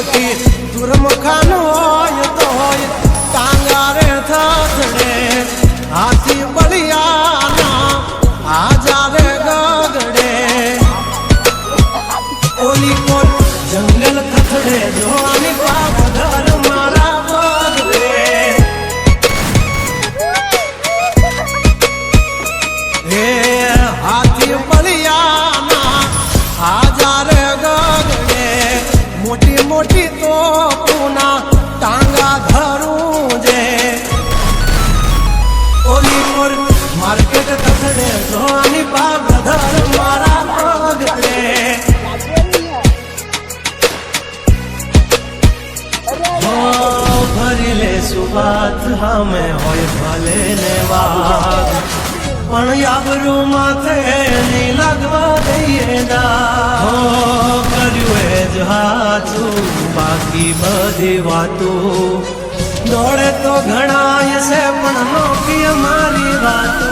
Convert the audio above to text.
મોટી દુર્મખાન હોય તો હોય ટાંગા રે થથડે હાથી બળિયાના આજા રે ગગડે ઓલી કોલ જંગલ થથડે જોવાની પાવધર મારા બગડે હે હાથી બળિયાના આજા રે ગગડે મોટી મોટી તો પૂના ટાંગા ધરું જે ઓલી કોર માર્કેટ થથડે જોવાની પાવધર મારા બગડે ભરી લે સુબાત હમે હોય ભલે ને વાત પણ યાબરૂ માથે નહીં લાગવા દઈએ દા કર્યું એ જ હાચું બાકી બધી વાતો દોડે તો ઘણાય છે પણ નોકી અમારી વાતો